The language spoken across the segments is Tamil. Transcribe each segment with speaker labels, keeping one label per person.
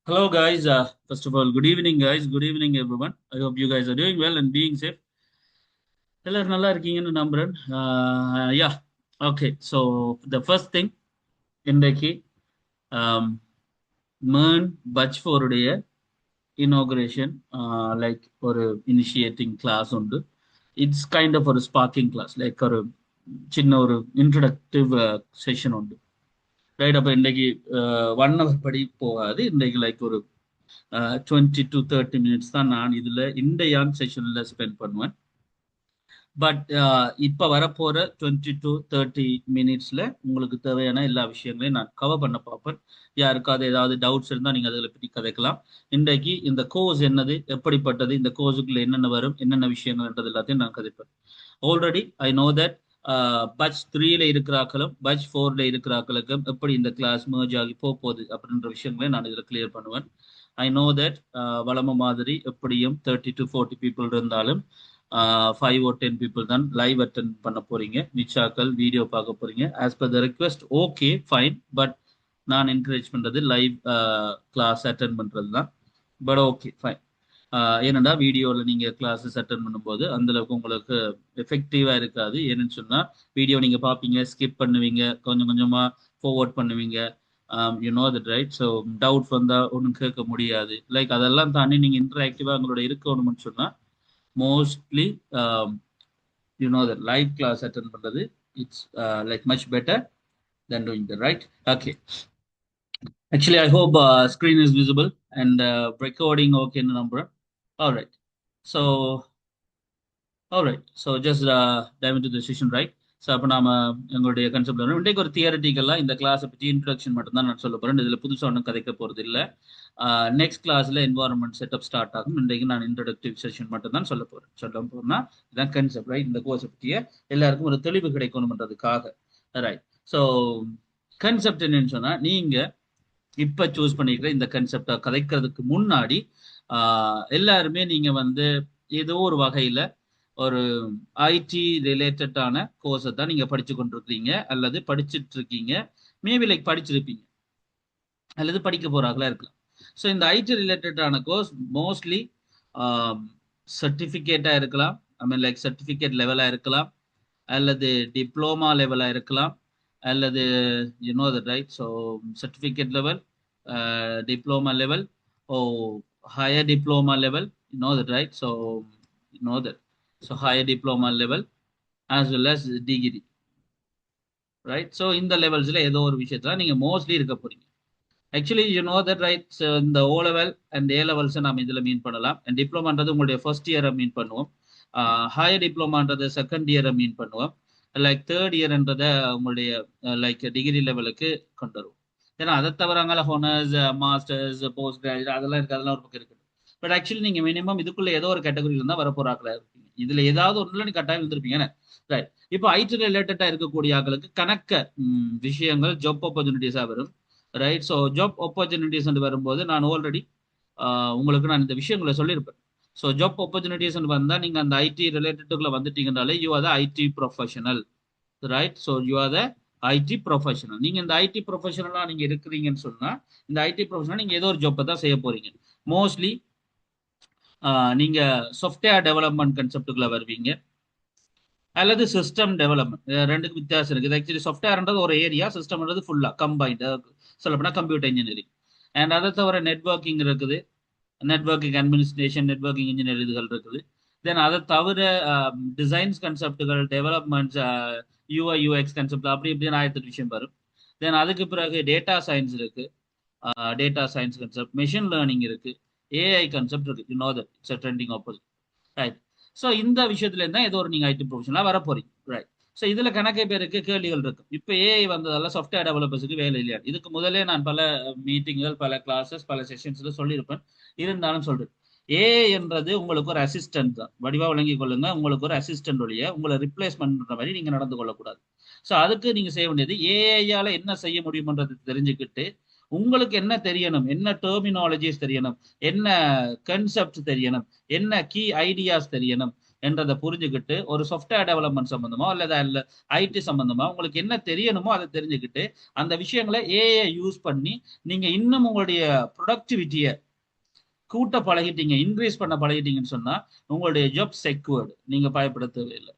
Speaker 1: Hello, guys. First of all, good evening, guys. Good evening, everyone. I hope you guys are doing well and being safe. எல்லாரும் நல்லா இருக்கீங்கன்னு நம்புறேன். Yeah okay. So the first thing இன்றைக்கு மேர்ன் பட்ச் ஃபோருடைய இனாகுரேஷன் லைக் ஒரு இனிஷியேட்டிங் கிளாஸ் உண்டு. இட்ஸ் கைண்ட் ஆஃப் ஒரு ஸ்பார்க்கிங் கிளாஸ் லைக் ஒரு சின்ன ஒரு இன்ட்ரடக்டிவ் செஷன் உண்டு. ரைட். அப்போ இன்றைக்கு 1 hour படி போகாது. இன்றைக்கு லைக் ஒரு 20 to 30 minutes தான் நான் இதில் இந்த யான் செஷனில் ஸ்பெண்ட் பண்ணுவேன். பட் இப்போ வரப்போகிற 20 to 30 minutes உங்களுக்கு தேவையான எல்லா விஷயங்களையும் நான் கவர் பண்ண பார்ப்பேன். யாருக்காவது ஏதாவது டவுட்ஸ் இருந்தால் நீங்கள் அதில் பற்றி கதைக்கலாம். இன்றைக்கு இந்த கோர்ஸ் என்னது, எப்படிப்பட்டது, இந்த கோர்ஸுக்குள்ள என்னென்ன வரும், என்னென்ன விஷயங்கள்ன்றது எல்லாத்தையும் நான் கதைப்பேன். Already I know that batch 3ல இருக்கிறாக்களும் பட்ச் 4ல இருக்கிறாக்களுக்கும் எப்படி இந்த கிளாஸ் merge ஆகி போகுது அப்படின்ற விஷயங்களை நான் இதில் கிளியர் பண்ணுவேன். ஐ நோ தட் வளம மாதிரி எப்படியும் 30 to 40 people இருந்தாலும் 5 or 10 people தான் லைவ் அட்டன் பண்ண போறீங்க. நிச்சாக்கள் வீடியோ பார்க்க போறீங்க. As per the request okay fine. But நான் என்கரேஜ் பண்றது லைவ் கிளாஸ் அட்டன் பண்றது தான். But okay fine. ஏனெண்டா வீடியோவில் நீங்கள் கிளாஸஸ் அட்டன் பண்ணும்போது அந்தளவுக்கு உங்களுக்கு எஃபெக்டிவாக இருக்காது. ஏன்னு சொன்னால் வீடியோ நீங்கள் பார்ப்பீங்க, ஸ்கிப் பண்ணுவீங்க, கொஞ்சம் கொஞ்சமாக ஃபார்வர்ட் பண்ணுவீங்க. You know that right. So doubts வந்தால் ஒன்றும் கேட்க முடியாது. லைக் அதெல்லாம் தாண்டி நீங்கள் இன்டராக்டிவாக உங்களோட இருக்கணும்னு சொன்னால் mostly you know that live class attend பண்ணுறது it's like much better than doing that, right? Okay. Actually, I hope screen is visible and recording okay in number. All right. So, all right. So just dive into the session, right? So அப்போ நாம எங்களுடைய கன்செப்ட் வரும். இன்றைக்கு ஒரு தியரட்டிக்கலாக இந்த கிளாஸை பற்றி இன்ட்ரடக்ஷன் மட்டும் தான் நான் சொல்ல போகிறேன். இதில் புதுசாக ஒன்றும் கதைக்க போகிறது இல்லை. நெக்ஸ்ட் கிளாஸில் என்வாரன்மெண்ட் செட்டப் ஸ்டார்ட் ஆகும். இன்றைக்கு நான் இன்ட்ரடக்டிவ் செஷன் மட்டும் தான் சொல்ல போகிறேன். இதுதான் கன்செப்ட், ரைட்? இந்த கோர்ஸை பற்றிய எல்லாருக்கும் ஒரு தெளிவு கிடைக்கணுன்றதுக்காக, ரைட்? ஸோ கன்செப்ட் என்னன்னு சொன்னால், நீங்கள் இப்போ சூஸ் பண்ணிக்கிற இந்த கன்செப்டை கதைக்கிறதுக்கு முன்னாடி எல்லாருமே நீங்கள் வந்து ஏதோ ஒரு வகையில் ஒரு ஐடி ரிலேட்டடான கோர்ஸை தான் நீங்கள் படித்து கொண்டிருக்கிறீங்க அல்லது படிச்சுட்டு இருக்கீங்க. மேபி லைக் படிச்சிருப்பீங்க அல்லது படிக்க போகிறாங்களா இருக்கலாம். ஸோ இந்த ஐடி ரிலேட்டடான கோர்ஸ் மோஸ்ட்லி சர்டிஃபிகேட்டாக இருக்கலாம். ஐ மீன் லைக் சர்டிஃபிகேட் லெவலாக இருக்கலாம், அல்லது டிப்ளமா லெவலாக இருக்கலாம், அல்லது you know that right. So certificate level, diploma level, or higher diploma level, you know that, right? So you know that. So higher diploma level as well as degree, right? So in the levels ஏதோ ஒரு விஷயத்துல நீங்க மோஸ்ட்லி இருக்க போறீங்க. Actually you know that, right? So இந்த O level and A levels நம்ம இதில் மீன் பண்ணலாம். அண்ட் டிப்ளமான்றது உங்களுடைய ஃபர்ஸ்ட் இயரை மீன் பண்ணுவோம். ஹையர் டிப்ளமான்றது செகண்ட் இயரை மீன் பண்ணுவோம். லைக் தேர்ட் இயர்ன்றதை உங்களுடைய லைக் டிகிரி லெவலுக்கு கொண்டு வருவோம். ஏன்னா அதை தவிரங்கள ஹோனர்ஸ், மாஸ்டர்ஸ், போஸ்ட் கிராஜுவேட் அதெல்லாம் இருக்கு, அதெல்லாம் ஒரு பக்கம் இருக்குது. பட் ஆக்சுவலி நீங்க மினிமம் இதுக்குள்ள ஏதோ ஒரு கேட்டகரியில இருந்தா வரப்போறாக்களா இருப்பீங்க. இதுல ஏதாவது ஒன்றுல நீ கட்டாயம் இருந்திருப்பீங்க. ரைட். இப்போ ஐடி ரிலேட்டடா இருக்கக்கூடிய ஆக்களுக்கு கணக்க விஷயங்கள் ஜாப் ஆப்பர்ச்சுனிட்டிஸா வரும், ரைட்? ஸோ ஜாப் ஆப்பர்ச்சுனிட்டிஸ் வரும்போது நான் ஆல்ரெடி உங்களுக்கு நான் இந்த விஷயங்களை சொல்லியிருப்பேன். ஸோ ஜாப் ஆப்பர்ச்சுனிட்டிஸ் வந்தால் நீங்கள் அந்த ஐடி ரிலேட்டடுக்குள்ள வந்துட்டீங்கன்னாலே you are the IT professional, right? So you are the IT professional. நீங்கள் இந்த ஐடி ப்ரொஃபஷனலாக நீங்கள் இருக்கிறீங்கன்னு சொன்னால் இந்த ஐடி ப்ரொஃபஷனல் நீங்கள் ஏதோ ஒரு ஜாப்பை தான் செய்ய போறீங்க. மோஸ்ட்லி நீங்கள் சாஃப்ட்வேர் டெவலப்மெண்ட் கன்செப்டுக்குள்ள வருவீங்க அல்லது சிஸ்டம் டெவலப்மெண்ட். ரெண்டுக்கு வித்தியாசம் இருக்குது. ஆக்சுவலி சாஃப்ட்வேர்ன்றது ஒரு ஏரியா, சிஸ்டம்ன்றது ஃபுல்லாக கம்பைன்டு, சொல்லப்போனால் கம்ப்யூட்டர் இன்ஜினியரிங். அண்ட் அதை தவிர நெட்ஒர்க்கிங் இருக்குது, நெட்ஒர்க்கிங் அட்மினிஸ்ட்ரேஷன், நெட்ஒர்க்கிங் இன்ஜினியர் இதுகள் இருக்குது. தென் அதை தவிர டிசைன்ஸ் கன்செப்டுகள், டெவலப்மெண்ட்ஸ், யூஐ யூஎக்ஸ் கன்செப்ட், அப்படி இப்படின்னு 1008 விஷயம் வரும். தென் அதுக்கு பிறகு டேட்டா சயின்ஸ் இருக்கு, data science concept, machine learning இருக்கு, ஏஐ கன்செப்ட் இருக்கு. You know that it's trending opposite, right? So இந்த விஷயத்துல இருந்தால் ஏதோ ஒரு நீங்கள் ஐடி ப்ரொஃபஷனலாக வர போறீங்க, ரைட்? ஸோ இதில் கணக்கே பேருக்கு கேள்விகள் இருக்கு. இப்போ ஏஐ வந்ததால சாஃப்ட்வேர் டெவலப்பர்ஸுக்கு வேலை இல்லையா? இதுக்கு முதலே நான் பல மீட்டிங்கள், பல கிளாஸஸ், பல செஷன்ஸ்ல சொல்லியிருப்பேன். இருந்தாலும் சொல்றேன், ஏஐ என்றது உங்களுக்கு ஒரு அசிஸ்டன்ட் தான். வடிவா விளங்கிக் கொள்ளுங்க, உங்களுக்கு ஒரு அசிஸ்டன்ட் ஒழிய உங்களை ரிப்ளேஸ்மெண்ட் பண்ற மாதிரி நீங்க நடந்து கொள்ளக்கூடாது. ஸோ அதுக்கு நீங்க செய்ய வேண்டியது ஏஐயால என்ன செய்ய முடியும்ன்றது தெரிஞ்சுக்கிட்டு உங்களுக்கு என்ன தெரியணும், என்ன டெர்மினாலஜிஸ் தெரியணும், என்ன கன்செப்ட் தெரியணும், என்ன கீ ஐடியாஸ் தெரியணும், என்றதை புரிஞ்சுக்கிட்டு ஒரு சாஃப்ட்வேர் டெவலப்மெண்ட் சம்பந்தமா அல்லது ஐடி சம்பந்தமா உங்களுக்கு என்ன தெரியணுமோ அதை தெரிஞ்சுக்கிட்டு அந்த விஷயங்களை ஏஐ யூஸ் பண்ணி நீங்க இன்னும் உங்களுடைய ப்ரொடக்டிவிட்டியை கூட்ட பழகிட்டீங்க, இன்க்ரீஸ் பண்ண பழகிட்டீங்கன்னு சொன்னா உங்களுடைய ஜாப் செக்யூர்டு, நீங்க பயப்பட தேவையில்லை.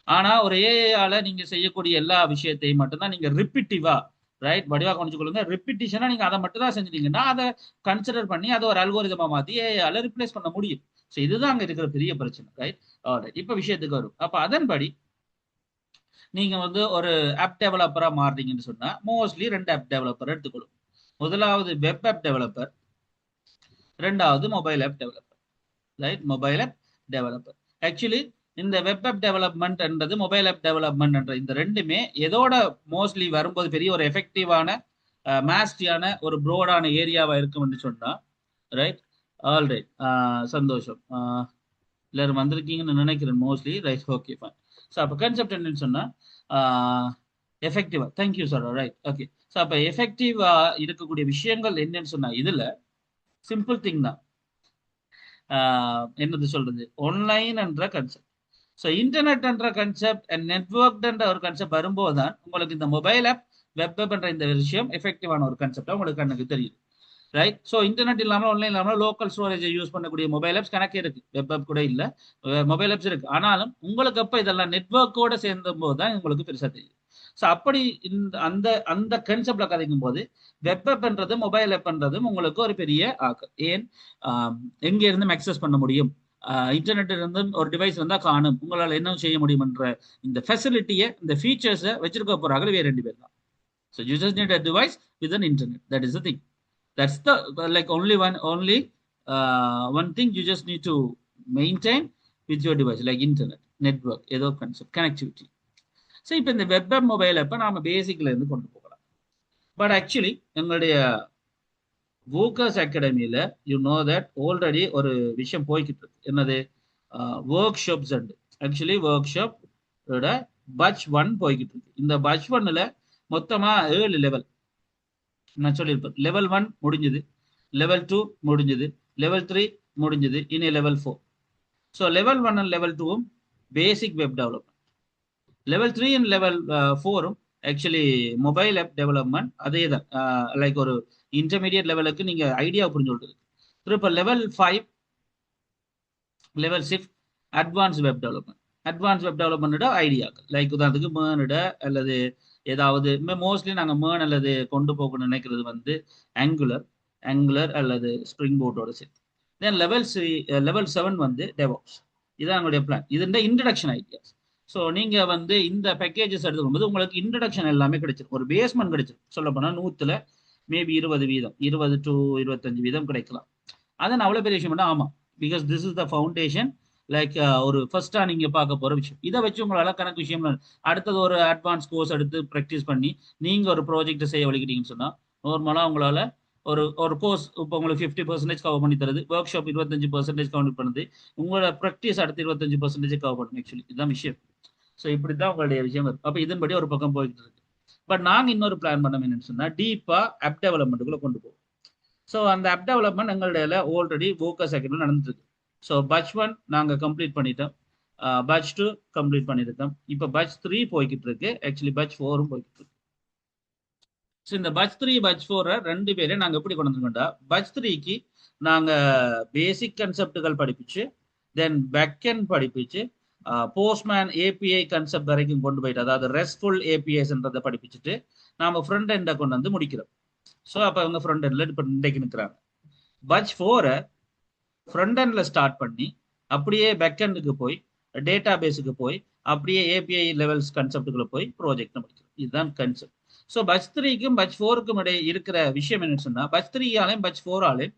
Speaker 1: ஆனா ஒரு ஏஐயால நீங்க செய்யக்கூடிய எல்லா விஷயத்தையும் மட்டும்தான் நீங்க ரிப்பீட்டிவா ரைட் வடிவா கொண்டுக்கொள்ளுங்க. ரிப்பீட்டிஷனா நீங்க அதை மட்டும் தான் செஞ்சிட்டீங்கன்னா அதை கன்சிடர் பண்ணி அதை ஒரு அல்கோரிதமா மாத்தி ஏஐயால ரிப்ளேஸ் பண்ண முடியும். ஸோ இதுதான் அங்க இருக்கிற பெரிய பிரச்சனை, ரைட்? இப்ப விஷயத்துக்கு வரும். அப்ப அதன்படி நீங்க வந்து ஒரு ஆப் டெவலப்பரா மாறுறீங்கன்னு சொன்னா மோஸ்ட்லி 2 ஆப் டெவலப்பர் எடுத்துக்கொள்ளும். முதலாவது வெப் ஆப் டெவலப்பர், ரெண்டாவது mobile app developer, right? Mobile app developer. Actually இந்த வெப் ஆப் டெவலப்மெண்ட் என்றது மொபைல் ஆப் டெவலப்மெண்ட் என்ற இந்த ரெண்டுமே எதோட மோஸ்ட்லி வரும்போது பெரிய ஒரு எஃபெக்டிவான மாஸ்டியான ஒரு ப்ரோடான ஏரியாவா இருக்கும்னு சொன்னா, ரைட்? ஆல் ரைட், சந்தோஷம். எல்லாரும் வந்திருக்கீங்கன்னு நினைக்கிறேன் mostly, right? Okay fine. So அப்போ கான்செப்ட் என்னன்னு சொன்னா எஃபெக்டிவா, thank you sir, right? Okay. So அப்போ எஃபெக்டிவா இருக்கக்கூடிய விஷயங்கள் என்னன்னு சொன்னா இதுல சிம்பிள் திங் தான். என்னது சொல்றது, ஆன்லைன் என்ற கன்செப்ட். ஸோ இன்டர்நெட் என்ற கன்செப்ட் அண்ட் நெட்ஒர்க் என்ற ஒரு கன்செப்ட் வரும்போது தான் உங்களுக்கு இந்த மொபைல் ஆப் வெப் என்ற இந்த விஷயம் எஃபெக்டிவான ஒரு கன்செப்டா உங்களுக்கு கண்ணுக்கு தெரியுது, ரைட்? ஸோ இன்டர்நெட் இல்லாமல் ஆன்லைன் இல்லாமல் லோக்கல் ஸ்டோரேஜை யூஸ் பண்ணக்கூடிய மொபைல் ஆப்ஸ் கணக்கே இருக்கு, வெப் ஆப் கூட இல்லை, மொபைல் ஆப்ஸ் இருக்கு. ஆனாலும் உங்களுக்கு அப்போ இதெல்லாம் நெட்ஒர்க்கோட சேர்ந்த போது தான் உங்களுக்கு பெருசா தெரியும். ஸோ அப்படி இந்த அந்த அந்த கன்செப்ட்ல கதைக்கும் போது வெப் ஆப்ன்றதும் மொபைல் ஆப்ன்றதும் உங்களுக்கு ஒரு பெரிய ஆக்கம். ஏன் எங்க இருந்து அக்சஸ் பண்ண முடியும், இன்டர்நெட் இருந்து ஒரு டிவைஸ் இருந்தா காணும், உங்களால் என்ன செய்ய முடியும் என்ற இந்த ஃபெசிலிட்டியை, இந்த ஃபீச்சர்ஸை வச்சிருக்க போறாங்க வேற 2 பேர் தான். So you just need a device with an internet, that is the thing. That's the like only one thing you just need to maintain with your device, like internet, network, ஏதோ concept, connectivity. ஸோ இப்போ இந்த வெப் ஆப் மொபைல் ஆப்பை நாம பேசிக்ல இருந்து கொண்டு போகலாம். பட் ஆக்சுவலி எங்களுடைய வோக்கர்ஸ் அகாடமியில யூ நோ தட் ஆல்ரெடி ஒரு விஷயம் போய்கிட்டு இருக்கு. என்னது? Work shops. And actually work shop batch 1 போய்கிட்டு இருக்கு. இந்த பட்ச் 1ல மொத்தமா 7 லெவல் நான் சொல்லியிருப்பேன். லெவல் 1 முடிஞ்சது, லெவல் 2 முடிஞ்சது, லெவல் 3 முடிஞ்சது, இனி level 4. So level 1 and level 2ம் basic web development, level 3 and level 4ம் ஆக்சுவலி மொபைல் ஆப் டெவலப்மெண்ட். அதே தான், லைக் ஒரு இன்டர்மீடியட் லெவலுக்கு நீங்க ஐடியா புரிஞ்சு சொல்றது. இப்போ level 5, level 6 advance web development. Advance web development ஐடியாக்கள், லைக் உதாரணத்துக்கு மேர்னிட அல்லது ஏதாவது மோஸ்ட்லி நாங்கள் மேர்ன் அல்லது கொண்டு போகணும்னு நினைக்கிறது வந்து ஆங்குலர் அல்லது ஸ்ப்ரிங் போர்ட்டோட சேர்த்து. தென் லெவல் 7 வந்து டெவாப்ஸ். இதுதான் எங்களுடைய பிளான். இது இந்த இன்ட்ரடக்ஷன் ஐடியாஸ். ஸோ நீங்க வந்து இந்த பேக்கேஜஸ் எடுத்துக்கும்போது உங்களுக்கு இன்ட்ரடக்ஷன் எல்லாமே கிடைச்சிடும், ஒரு பேஸ்மெண்ட் கிடைச்சிடும். சொல்ல போனால் 100ல மேபி 20% 20 to 25% கிடைக்கலாம். அதை நான் அவ்வளோ பெரிய விஷயம் பண்ண, ஆமா, because this is the foundation. Like ஒரு ஃபர்ஸ்டா நீங்க பார்க்க போற விஷயம். இதை வச்சு உங்களால கணக்கு விஷயம் அடுத்தது ஒரு அட்வான்ஸ் கோர்ஸ் எடுத்து ப்ராக்டிஸ் பண்ணி நீங்க ஒரு ப்ராஜெக்ட் செய்ய வலிக்கிட்டீங்கன்னு சொன்னா நார்மலா உங்களால ஒரு கோர்ஸ் இப்போ உங்களுக்கு 50% கவர் பண்ணி தருது, ஒர்க் ஷாப் 25% கவர் பண்ணுது, உங்களோட ப்ராக்டிஸ் அடுத்து 25% கவர் பண்ணும். ஆக்சுவலி இதுதான் விஷயம். ஸோ இப்படிதான் உங்களுடைய விஷயம் வரும். அப்போ இதன்படி ஒரு பக்கம் போயிட்டு இருக்கு. பட் நாங்க இன்னொரு பிளான் பண்ண என்னன்னு சொன்னா டீப்பா ஆப் டெவலப்மெண்ட்டுக்குள்ள கொண்டு போவோம். ஸோ அந்த ஆப் டெவலப்மெண்ட் எங்களுடைய ஆல்ரெடி ஃபோக்கஸ் அகாடமியில் நடந்துட்டு இருக்கு. ஸோ பட்ச் 1 நாங்கள் கம்ப்ளீட் பண்ணிட்டோம், பட்ச் 2 கம்ப்ளீட் பண்ணியிருக்கோம், இப்போ பட்ச் 3 போய்கிட்டு இருக்கு, ஆக்சுவலி பட்ச் 4ம் போய்கிட்டு இருக்கு. ஸோ இந்த பட்ச் 3 பட்ச் 4 2 பேரையும் நாங்கள் எப்படி கொண்டு வந்துருக்கோம்டா, பட்ச் 3க்கு நாங்கள் பேசிக் கன்செப்டுகள் படிப்பிச்சு, தென் பேக்எண்ட் படிப்பிச்சு, போஸ்ட்மேன் ஏபிஐ கன்செப்ட் வரைக்கும் கொண்டு போயிட்டு, அதாவது ரெஸ்ட்ஃபுல் ஏபிஐஸ்ன்றதை படிப்பிச்சுட்டு நாம ஃப்ரண்ட் எண்டை கொண்டு வந்து முடிக்கிறோம். ஸோ அப்போ அவங்க ஃப்ரண்ட் எண்ட்ல இப்போ இன்றைக்கு நிற்கிறாங்க. பட்ச் 4 ஃப்ரண்ட் எண்ட்ல ஸ்டார்ட் பண்ணி அப்படியே பேக் எண்டுக்கு போய் டேட்டா பேஸுக்கு போய் அப்படியே ஏபிஐ லெவல்ஸ் கன்செப்டுக்குள்ள போய் ப்ராஜெக்ட் முடிக்கிறோம். இதுதான் கன்செப்ட். ஸோ பட்ச் 3க்கும் பட்ச் 4க்கும் இடையே இருக்கிற விஷயம் என்னன்னு சொன்னா, பட்ச் 3ஆலையும் பட்ச் 4ஆலையும்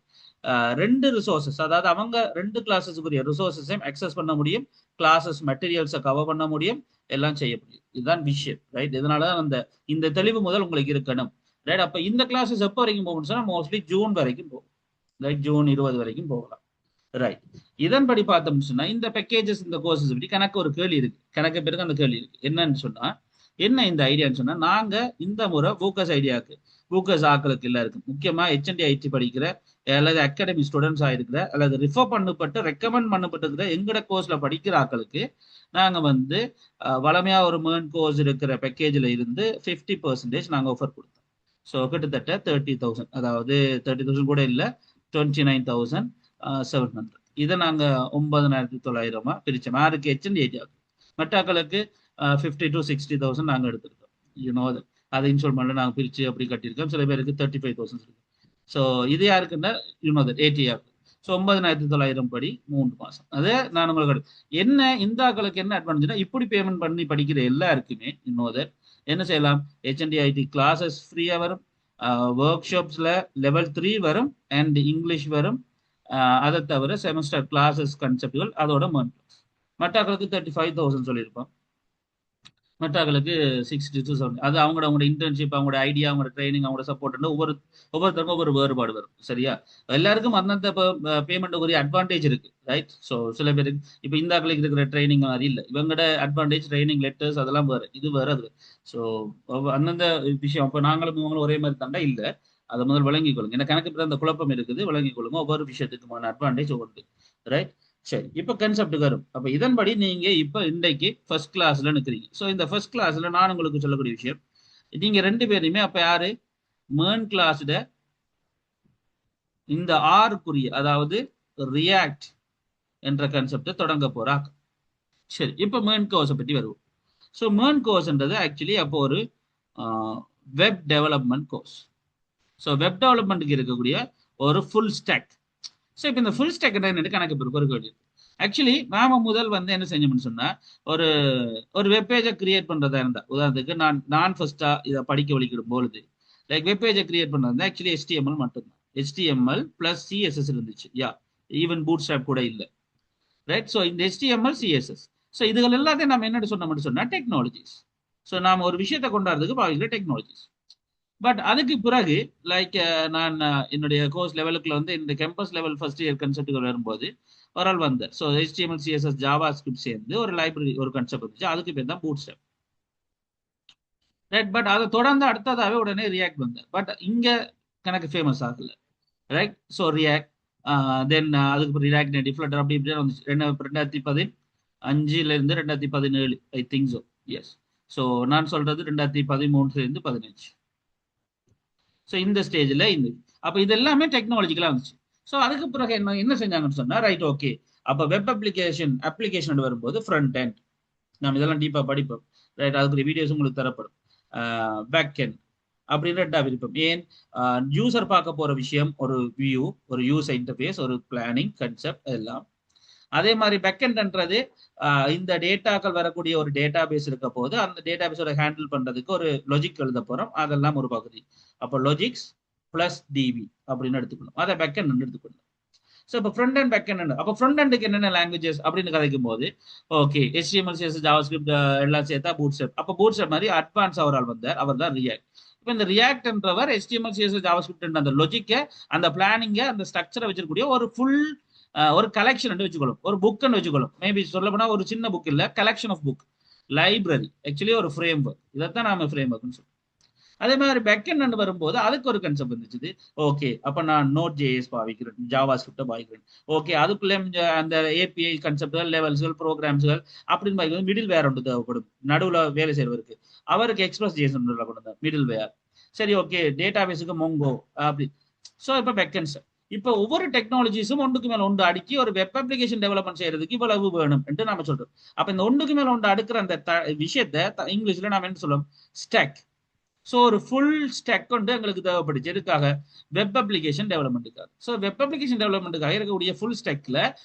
Speaker 1: 2 ரிசோர்சஸ், அதாவது அவங்க 2 கிளாஸஸுக்குரிய ரிசோர்சஸையும் அக்சஸ் பண்ண முடியும், கிளாஸஸ் மெட்டீரியல்ஸை கவர் பண்ண முடியும், எல்லாம் செய்ய முடியும். இதுதான் விஷயம், ரைட்? இதனாலதான் இந்த தெளிவு முதல் உங்களுக்கு இருக்கணும், ரைட்? அப்ப இந்த கிளாஸஸ் எப்போ வரைக்கும் போகணும்னு சொன்னா மோஸ்ட்லி ஜூன் வரைக்கும் போகும், ரைட்? ஜூன் 20 வரைக்கும் போகலாம், ரைட்? இதன்படி பார்த்தோம்னு சொன்னா இந்த பேக்கேஜஸ், இந்த கோர்சஸ் பற்றி கணக்கு ஒரு கேள்வி இருக்கு, கணக்கு பேருக்கு அந்த கேள்வி இருக்கு. என்னன்னு சொன்னா என்ன இந்த ஐடியான்னு சொன்னா, நாங்க இந்த முறை ஃபோக்கஸ் ஐடியாவுக்கு ஃபோக்கஸ் ஆக்களுக்கு எல்லாம் இருக்கு, முக்கியமா ஹெச்என்டி ஐடி படிக்கிற அல்லது அகாடமி ஸ்டூடெண்ட்ஸ் ஆயிருக்கிற அல்லது ரிஃபர் பண்ணப்பட்டு ரெக்கமெண்ட் பண்ணப்பட்டிருக்கிற எங்கட கோர்ஸ்ல படிக்கிற ஆக்களுக்கு நாங்க வந்து வளமையா ஒரு மேர்ன் கோர்ஸ் இருக்கிற பேக்கேஜ்ல இருந்து 50% நாங்க ஆஃபர் கொடுத்தோம். ஸோ கிட்டத்தட்ட 30,000, அதாவது 30,000 கூட இல்லை, 29,700. இதை நாங்க 9,900 பிரிச்சோம். யாருக்கு? ஹெச்என்டி ஐடியாவுக்கு. மெட்டாக்களுக்கு 50 to 60,000 நாங்க எடுத்திருக்கோம். யூனோ அதை இன்ஸ்டால்மெண்ட்ல நாங்க பிரிச்சு அப்படி கட்டியிருக்கோம். சில பேருக்கு 35,000 இருக்கு. ஸோ இது யாருக்குன்னா யூனோ ஏடிஆருக்கு. ஸோ 9,900 படி 3 மாசம். அதே நான் உங்களுக்கு என்ன இந்த ஆக்களுக்கு என்ன அட்வான்டேஜ்னா, இப்படி பேமெண்ட் பண்ணி படிக்கிற எல்லாருக்குமே இன்னொரு என்ன செய்யலாம், ஹெச்என்டி ஐடி கிளாஸஸ் ஃப்ரீயா வரும், ஒர்க் ஷாப்ஸ்ல லெவல் 3 வரும், அண்ட் இங்கிலீஷ் வரும். அதை தவிர செமஸ்டர் கிளாஸஸ் கன்செப்டுகள் அதோட மற்றாக்களுக்கு 35,000 சொல்லியிருப்போம், மற்றாக்களுக்கு 60 to 70. அது அவங்களோட இன்டர்ன்ஷிப், அவங்களோட ஐடியா, அவங்களோட ட்ரைனிங், அவங்களோட சப்போர்ட் ஒவ்வொருத்தருக்கும் ஒவ்வொரு வேறுபாடு வரும். சரியா? எல்லாருக்கும் அந்தந்த பேமெண்ட் ஒரு அட்வான்டேஜ் இருக்கு, ரைட்? ஸோ சில பேருக்கு இப்போ இந்த ஆக்களுக்கு இருக்கிற ட்ரைனிங் மாதிரி இல்லை, இவங்களோட அட்வான்டேஜ் ட்ரைனிங் லெட்டர்ஸ் அதெல்லாம் வேறு, இது வேறு அது. ஸோ அந்தந்த விஷயம் இப்போ நாங்களும் இவங்களும் ஒரே மாதிரி தாண்டா இல்லை, அதை முதல் விளங்கிக் கொள்ளுங்க. எனக்கு கணக்கு அந்த குழப்பம் இருக்குது, விளங்கிக் கொள்ளுங்க. ஒவ்வொரு விஷயத்துக்குமான அட்வான்டேஜ் ஒன்று, ரைட்? சரி, இப்ப கன்செப்ட் வரும். அப்ப இதன்படி நீங்க இப்ப இன்றைக்கு ஃபர்ஸ்ட் கிளாஸ்ல நிக்கிறீங்க. ஸோ இந்த ஃபர்ஸ்ட் கிளாஸ்ல நான் உங்களுக்கு சொல்லக்கூடிய விஷயம், நீங்க 2 பேருமே அப்ப யாரு மேர்ன் கிளாஸ்ல இந்த ஆறுக்குரிய, அதாவது ரியாக்ட் என்ற கன்செப்டை தொடங்க போறாங்க. சரி, இப்ப மேர்ன் கோர்ஸை பற்றி வருவோம். ஸோ மேர்ன் கோர்ஸ்ன்றது ஆக்சுவலி அப்போ ஒரு web development course. So web டெவலப்மெண்ட்டுக்கு இருக்கக்கூடிய ஒரு ஃபுல் ஸ்டாக். ஸோ இப்போ இந்த ஃபுல் ஸ்டாக் என்ன கணக்கு பிறகு வேண்டியது. ஆக்சுவலி நாம முதல் வந்து என்ன செஞ்சோம்னு சொன்னா, ஒரு ஒரு வெப்பேஜை கிரியேட் பண்றதா இருந்தா, உதாரணத்துக்கு நான் ஃபர்ஸ்டா இதை படிக்க வலிக்கிடும் பொழுது லைக் வெப்பேஜை கிரியேட் பண்றது ஆக்சுவலி HTML மட்டும்தான். HTML பிளஸ் CSS இருந்துச்சு. யா, ஈவன் பூட் ஸ்ட்ராப் கூட இல்லை, ரைட்? ஸோ இந்த HTML CSS, ஸோ இதுகள் எல்லாத்தையும் நம்ம என்ன சொன்னோம்னு சொன்னா டெக்னாலஜிஸ். ஸோ நாம ஒரு விஷயத்தை கொண்டாடுறதுக்கு பாவிக்கிற டெக்னாலஜிஸ். பட் அதுக்கு பிறகு லைக் நான் என்னுடைய கோர்ஸ் லெவலுக்குள்ள வந்து இந்த கேம்பஸ் லெவல் ஃபர்ஸ்ட் இயர் கன்செப்டுகள் வரும்போது ஒரு ஆள் வந்தார். So HTML CSS Java script சேர்ந்து ஒரு லைப்ரரி ஒரு கன்செப்ட் இருந்துச்சு, அதுக்கு பேர் தான் பூட் ஸ்ட்ராப், ரைட்? பட் அதை தொடர்ந்து அடுத்ததாகவே உடனே ரியாக்ட் வந்தார். பட் இங்க கணக்கு ஃபேமஸ் ஆகல, ரைட்? ஸோ ரியாக்ட், தென் அதுக்கு ரியாக்ட் நேட்டிவ், ஃப்ளட்டர் அப்படி இப்படி வந்துச்சு. 2015 இருந்து 2017 I think so. Yes. So நான் சொல்றது 2013 இருந்து 15. ஸோ இந்த ஸ்டேஜில் இந்த அப்போ இது எல்லாமே டெக்னாலஜிக்கலாக இருந்துச்சு. ஸோ அதுக்கு பிறகு என்ன செஞ்சாங்கன்னு சொன்னா, ரைட், ஓகே, அப்போ வெப் அப்ளிகேஷன் வரும்போது ஃப்ரண்ட் எண்ட் நம்ம இதெல்லாம் டீப்பாக படிப்போம், ரைட்? அதுக்கு வீடியோஸ் உங்களுக்கு தரப்படும். பேக் எண்ட் அப்படின்னு 2ஆ விருப்பம். ஏன்? யூசர் பார்க்க போற விஷயம் ஒரு வியூ, ஒரு யூசர் இன்டர்ஃபேஸ், ஒரு பிளானிங் கன்செப்ட் எல்லாம். அதே மாதிரி பேக்கெண்ட்ன்றது இந்த டேட்டாக்கள் வரக்கூடிய ஒரு டேட்டா பேஸ் இருக்க போது அந்த டேட்டா பேஸோட ஹேண்டில் பண்றதுக்கு ஒரு லாஜிக் எழுத போறோம், அதெல்லாம் ஒரு பகுதி. அப்போ லாஜிக்ஸ் பிளஸ் டிபி அப்படின்னு எடுத்துக்கணும், அதை பேக்கெண்ட் எடுத்துக்கணும். ஸோ இப்போ ஃப்ரண்ட் அண்ட் பேக்கெண்ட், அப்போ ஃப்ரண்ட் அண்டுக்கு என்னென்ன லாங்குவேஜஸ் அப்படின்னு கதைக்கும் போது ஓகே, HTML CSS ஜாவாஸ்கிரிப்ட் எல்லாம் சேர்த்தா பூட் ஸ்ட்ராப். அப்போ பூட் ஸ்ட்ராப் மாதிரி அட்வான்ஸ் அவரால் வந்தார், அவர் தான் ரியாக்ட். இப்போ இந்த ரியாக்ட்ன்றவர் HTML CSS ஜாவாஸ்கிரிப்ட் அந்த லாஜிக்கை, அந்த பிளானிங்கை, அந்த ஸ்ட்ரக்சரை வச்சிருக்கக்கூடிய ஒரு ஃபுல் ஒரு கலெக்ஷன் வச்சுக்கணும், ஒரு புக்னு வச்சுக்கணும். மேபி சொல்ல போனா ஒரு சின்ன புக் இல்ல, collection of book, library, actually ஒரு ஃப்ரேம் ஒர்க். இதைத்தான் நாம ஃப்ரேம் ஒர்க்னு சொல்றோம். அதே மாதிரி பேக்கெண்ட் வரும்போது அதுக்கு ஒரு கன்செப்ட் இருந்துச்சு. ஓகே, அப்ப நான் நோட் JS பாவிக்கிறேன், ஜாவா ஸ்கிரிப்டை பாவிக்கிறேன். ஓகே, அதுக்குள்ளே அந்த API கன்செப்ட்கள், லெவல்ஸ்கள், ப்ரோக்ராம்ஸ்கள் அப்படின்னு பாவிக்கிறது. மிடில் வேர் ஒன்று தேவைப்படும் நடுவில் வேலை செய்வதற்கு, அவருக்கு Express.js கொண்டு தான் மிடில் வேர். சரி, ஓகே, டேட்டா பேஸுக்கு மொங்கோ அப்படி. ஸோ இப்போ பேக்கெண்ட்ஸ், இப்போ ஒவ்வொரு டெக்னாலஜிஸும் ஒன்றுக்கு மேல ஒன்று அடுக்கி ஒரு வெப் அப்ளிகேஷன் டெவலப்மெண்ட் செய்யறதுக்கு இவ்வளவு வேணும் என்று நாம சொல்றோம். அப்ப இந்த ஒன்றுக்கு மேல ஒன்று அடுக்கிற அந்த விஷயத்த இங்கிலீஷ்ல நாம என்ன சொல்லுவோம்? ஸ்டாக். ஸோ ஒரு ஃபுல் ஸ்டாக் கொண்டு எங்களுக்கு தேவைப்படுச்சு. எதுக்காக? வெப் அப்ளிகேஷன் டெவலப்மெண்ட்டுக்காக. ஸோ வெப் அப்ளிகேஷன் டெவலப்மெண்ட்டுக்காக இருக்கக்கூடிய ஃபுல் ஸ்டாக்ல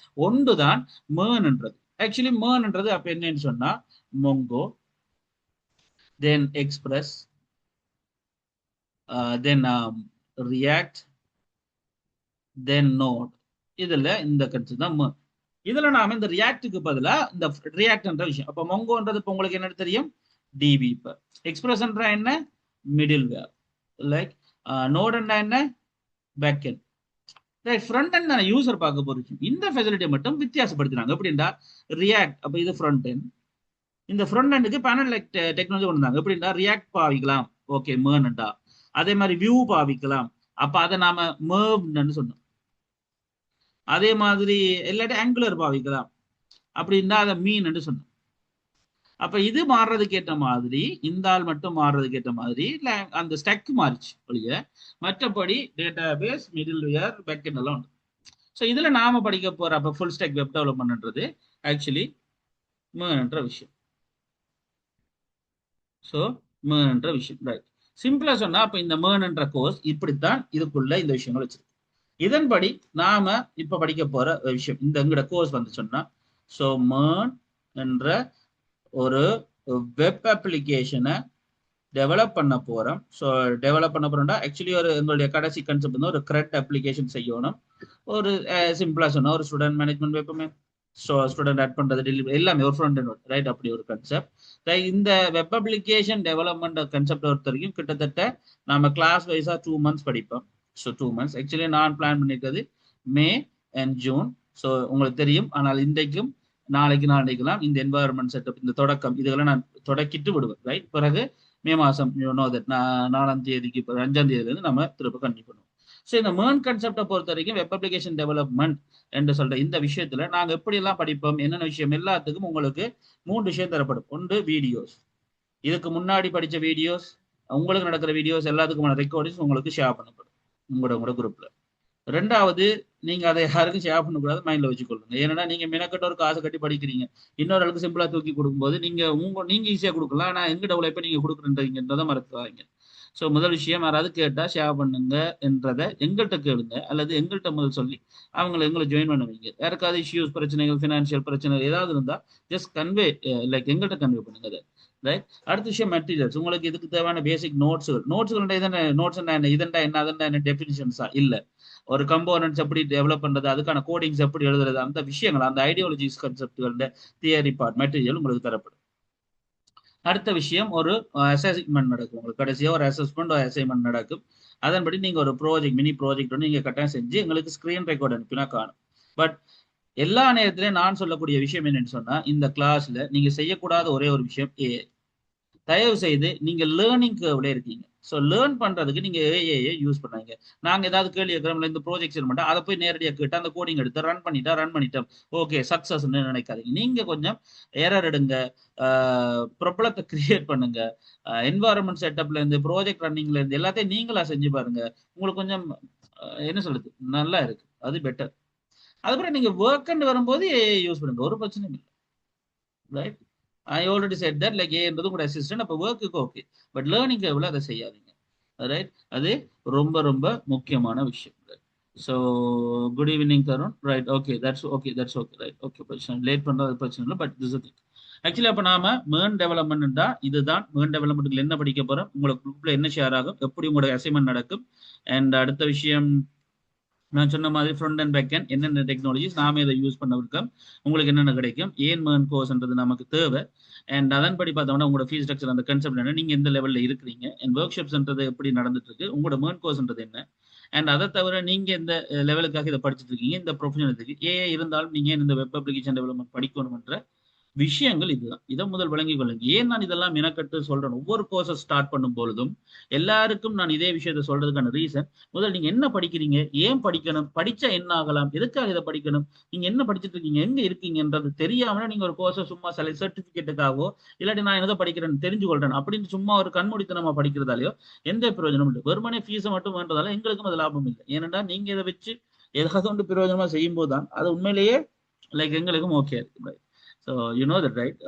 Speaker 1: ஒன்று தான் மேர்ன்ன்றது. ஆக்சுவலி மேர்ன்ன்றது அப்ப என்னன்னு சொன்னா மொங்கோ, தென் எக்ஸ்பிரஸ், தென் ரியாக்ட், தென் நோட். இதுல இந்த கன்செப்ட் தான் மேர்ன். இதுல நாம இந்த ரியாக்டுக்கு பதிலா இந்த ரியாக்ட்ன்ற விஷயம். அப்ப மொங்கோன்றது இப்ப உங்களுக்கு என்ன தெரியும்? டிபி. இப்ப எக்ஸ்பிரஸ்ன்ற என்ன? மிடில் வேர். லைக் நோடுன்னா என்ன? Back end. Right, front end நான் யூசர் பார்க்க போறோம். இந்த ஃபெசிலிட்டி மட்டும் வித்தியாசப்படுத்தினாங்க. எப்படின்னா ரியாக்ட், அப்ப இது ஃப்ரண்ட் எண்ட், இந்த ஃப்ரண்ட் எண்டுக்கு பேனல் டெக்னாலஜி கொண்டு வந்தாங்க. எப்படின்னா ரியாக்ட் பாவிக்கலாம், ஓகே மேர்ன்டா. அதே மாதிரி வியூ பாவிக்கலாம், அப்ப அதை நாம மேர்வ்னு சொன்னோம். அதே மாதிரி இல்லாட்டி ஆங்குலர் பாவிக்கலாம் அப்படின்னா அதை மீன் சொன்னோம். அப்ப இது மாறுறதுக்கு ஏற்ற மாதிரி, இந்த ஆள் மட்டும் மாறுறதுக்கு ஏற்ற மாதிரி அந்த ஸ்டெக் மாறிச்சு ஒழிய மற்றபடி டேட்டா பேஸ், மிடில் வேர், பேக்கெண்ட் எல்லாம் உண்டு. ஸோ இதுல நாம படிக்க போற அப்ப ஃபுல் ஸ்டெக் வெப் டெவலப்மெண்ட்ன்றது ஆக்சுவலி மேர்ன்ற விஷயம். ஸோ மேர்ன்ற விஷயம் ரைட். சிம்பிளா சொன்னா அப்ப இந்த மேர்ன்ற கோர்ஸ் இப்படித்தான் இதுக்குள்ள இந்த விஷயங்கள் வச்சிருக்கு. இதன்படி நாம இப்ப படிக்க போற விஷயம் இந்த எங்கட கோர்ஸ் வந்து சொன்னா, ஸோ மேர்ன் என்ற ஒரு வெப் அப்ளிகேஷனை டெவலப் பண்ண போறோம். ஸோ டெவலப் பண்ண போறோம்னா ஆக்சுவலி ஒரு எங்களுடைய கடைசி கன்செப்ட் வந்து ஒரு கிரெட் அப்ளிகேஷன் செய்யணும். ஒரு சிம்பிளா சொன்னா ஒரு ஸ்டூடெண்ட் மேனேஜ்மெண்ட் வெப்பமே, ஸோ ஸ்டூடெண்ட் ஆட் பண்றது டெலிவரி எல்லாமே ஒரு ஃப்ரண்ட் அண்ட் ரைட், அப்படி ஒரு கன்செப்ட். இந்த வெப் அப்ளிகேஷன் டெவலப்மெண்ட் கன்செப்ட் பொறுத்த வரைக்கும் கிட்டத்தட்ட நம்ம கிளாஸ் வைஸா 2 months படிப்போம். ஸோ 2 months ஆக்சுவலி நான் பிளான் பண்ணிருக்கிறது மே அண்ட் ஜூன். ஸோ உங்களுக்கு தெரியும், ஆனால் இன்றைக்கும் நாளைக்கெல்லாம் இந்த என்வாயர்மெண்ட் செட்டப், இந்த தொடக்கம் இதுகளை நான் தொடக்கிட்டு விடுவேன் ரைட். பிறகு மே மாசம் 4ஆம் தேதிக்கு 5ஆம் தேதியிலிருந்து நம்ம திரும்ப கண்டினியூ பண்ணுவோம். ஸோ இந்த மேர்ன் கான்செப்டை பொறுத்த வரைக்கும் வெப் அப்ளிகேஷன் டெவலப்மெண்ட் என்று சொல்ற இந்த விஷயத்துல நாங்க எப்படி எல்லாம் படிப்போம், என்னென்ன விஷயம் எல்லாத்துக்கும் உங்களுக்கு 3 விஷயம் தரப்படும். ஒன்று வீடியோஸ், இதுக்கு முன்னாடி படிச்ச வீடியோஸ், உங்களுக்கு நடக்கிற வீடியோஸ் எல்லாத்துக்குமான ரெக்கார்டிங்ஸ் உங்களுக்கு ஷேர் பண்ணப்படும் உங்களோட குரூப்ல. ரெண்டாவது, நீங்க அதை யாருக்கும் ஷேர் பண்ணக்கூடாது, மைண்ட்ல வச்சுக்கொள்ளுங்க. ஏன்னா நீங்க மெனக்கட்ட ஒரு காசை கட்டி படிக்கிறீங்க, இன்னொரு ஆளுக்கு சிம்பிளா தூக்கி கொடுக்கும்போது நீங்க ஈஸியா கொடுக்கலாம், ஆனா எங்க டெவலப்பை நீங்க கொடுக்குறீங்கன்றதை மறந்துடாதீங்க. ஸோ முதல் விஷயம், யாராவது கேட்டா ஷேர் பண்ணுங்க என்றதை எங்கள்கிட்ட கேளுங்க, அல்லது எங்கள்கிட்ட முதல் சொல்லி எங்களை ஜாயின் பண்ணுவீங்க. யாருக்காவது இஷ்யூஸ், பிரச்சனைகள், ஃபினான்ஷியல் பிரச்சனை ஏதாவது இருந்தா ஜஸ்ட் கன்வே, லைக் எங்கள்கிட்ட கன்வே பண்ணுங்க அதை ரைட். அடுத்த விஷயம் மெட்டீரியல்ஸ், உங்களுக்கு இதுக்கு தேவையான பேசிக் நோட்ஸ்கள். நோட்ஸ் என்ன, இதண்டா என்ன, அதண்டா என்ன, டெஃபினிஷன்ஸா இல்ல, ஒரு கம்போனன்ட்ஸ் எப்படி டெவலப் பண்றது, அதுக்கான கோடிங்ஸ் எப்படி எழுதுறது, அந்த விஷயங்கள், அந்த ஐடியாலஜிஸ் கான்செப்ட்கள், தியரி பார்ட் மெட்டீரியல் உங்களுக்கு தரப்படும். அடுத்த விஷயம், ஒரு அசஸ்மெண்ட் நடக்கும். உங்களுக்கு கடைசியாக ஒரு அசஸ்மெண்ட், ஒரு அசைன்மெண்ட் நடக்கும். அதன்படி நீங்க ஒரு மினி ப்ராஜெக்ட் ஒன்று நீங்க கட்டாயம் செஞ்சு எங்களுக்கு ஸ்கிரீன் ரெக்கார்ட் அனுப்பினா காணும். பட் எல்லா நேரத்திலையும் நான் சொல்லக்கூடிய விஷயம் என்னன்னு சொன்னா, இந்த கிளாஸ்ல நீங்க செய்யக்கூடாத ஒரே ஒரு விஷயம் ஏஐ. தயவு செய்து நீங்க லேர்னிங் கர்வ்ல இருக்கீங்க. ஸோ லேர்ன் பண்றதுக்கு நீங்க ஏஐ யூஸ் பண்ணாங்க. நாங்க ஏதாவது கேள்வி கேட்கிறோம்ல, இந்த ப்ராஜெக்ட் மட்டும் அதை போய் நேரடியாக கேட்டு அந்த கோடிங் எடுத்து ரன் பண்ணிட்டோம் ஓகே சக்சஸ்ன்னு நினைக்காதீங்க. நீங்க கொஞ்சம் எரர் எடுங்க, ப்ராப்ளத்தை கிரியேட் பண்ணுங்க, என்வாரன்மெண்ட் செட்டப்ல இருந்து ப்ராஜெக்ட் ரன்னிங்ல இருந்து எல்லாத்தையும் நீங்களா செஞ்சு பாருங்க. உங்களுக்கு கொஞ்சம் என்ன சொல்றது நல்லா இருக்கு, அது பெட்டர். அதுக்கப்புறம் நீங்க ஒர்க் வரும்போது ஏஐ யூஸ் பண்ணுங்க, ஒரு பிரச்சனையும் இல்லை right. I already set that, like ஏன்றது கூட அசிஸ்டன்ட், அப்போ ஒர்க்குக்கு ஓகே, பட் லேர்னிங் எவ்வளோ அதை செய்யாதீங்க ரைட். அது ரொம்ப ரொம்ப முக்கியமான விஷயம். So good evening Tarun right. Okay that's okay right. Okay பிரச்சனை லேட் பண்ணுறது பிரச்சனை இல்லை, பட் திஸ் திங் ஆக்சுவலி. அப்போ நாம மேர்ன் டெவலப்மெண்ட் தான், இதுதான் மேர்ன் டெவலப்மெண்ட்ல என்ன படிக்க போறோம், உங்களுக்கு குரூப்ல என்ன ஷேர் ஆகும், எப்படி உங்களோட அசைன்மெண்ட் நடக்கும். அண்ட் அடுத்த விஷயம் நான் சொன்ன மாதிரி ஃப்ரண்ட் அண்ட் பேக் எண்ட் என்னென்ன டெக்னாலஜிஸ் நாம இதை யூஸ் பண்ண இருக்கோம், உங்களுக்கு என்னென்ன கிடைக்கும், ஏன் மேர்ன் கோர்ஸ்ன்றது நமக்கு தேவை. அண்ட் அதன்படி பார்த்தோம்னா உங்களோட ஃபீஸ் ஸ்ட்ரக்சர், அந்த கன்செப்ட் என்ன, நீங்க எந்த லெவலில் இருக்கிறீங்க, அண்ட் ஒர்க் ஷாப்ஸ்ன்றது எப்படி நடந்துட்டு இருக்கு, உங்களோட மேர்ன் கோர்ஸ்ன்றது என்ன. அண்ட் அதை தவிர நீங்க எந்த லெவலுக்காக இதை படிச்சுட்டு இருக்கீங்க, இந்த ப்ரொஃபஷனலுக்கு ஏஐ இருந்தாலும் நீங்க இந்த வெப் அப்ளிகேஷன் டெவலப்மெண்ட் படிக்கணும்ன்ற விஷயங்கள் இதுதான். இதை முதல் வழங்கிக் கொள்ளுங்க. ஏன் நான் இதெல்லாம் மெனக்கட்டு சொல்றேன், ஒவ்வொரு கோர்ஸை ஸ்டார்ட் பண்ணும் பொழுதும் எல்லாருக்கும் நான் இதே விஷயத்த சொல்றதுக்கான ரீசன், முதல் நீங்க என்ன படிக்கிறீங்க, ஏன் படிக்கணும், படிச்சா என்ன ஆகலாம், எதுக்காக இதை படிக்கணும், நீங்க என்ன படிச்சுட்டு இருக்கீங்க, எங்க இருக்கீங்கன்றது தெரியாம நீங்க ஒரு கோர்ஸை சும்மா சில சர்டிபிகேட்டுக்காகவோ இல்லாட்டி நான் எதை படிக்கிறேன்னு தெரிஞ்சு கொள்றேன் அப்படின்னு சும்மா ஒரு கண்மூடித்தனமா படிக்கிறதாலையோ எந்த பிரயோஜனம் இல்லை. வெறுமனே ஃபீஸை மட்டும் வேண்டதால எங்களுக்கும் அது லாபம் இல்லை. ஏனென்றா நீங்க இதை வச்சு ஏதாவது ஒன்று பிரயோஜனமா செய்யும் போதுதான் அது உண்மையிலேயே லைக் எங்களுக்கும் ஓகே இருக்கு. So you know that right.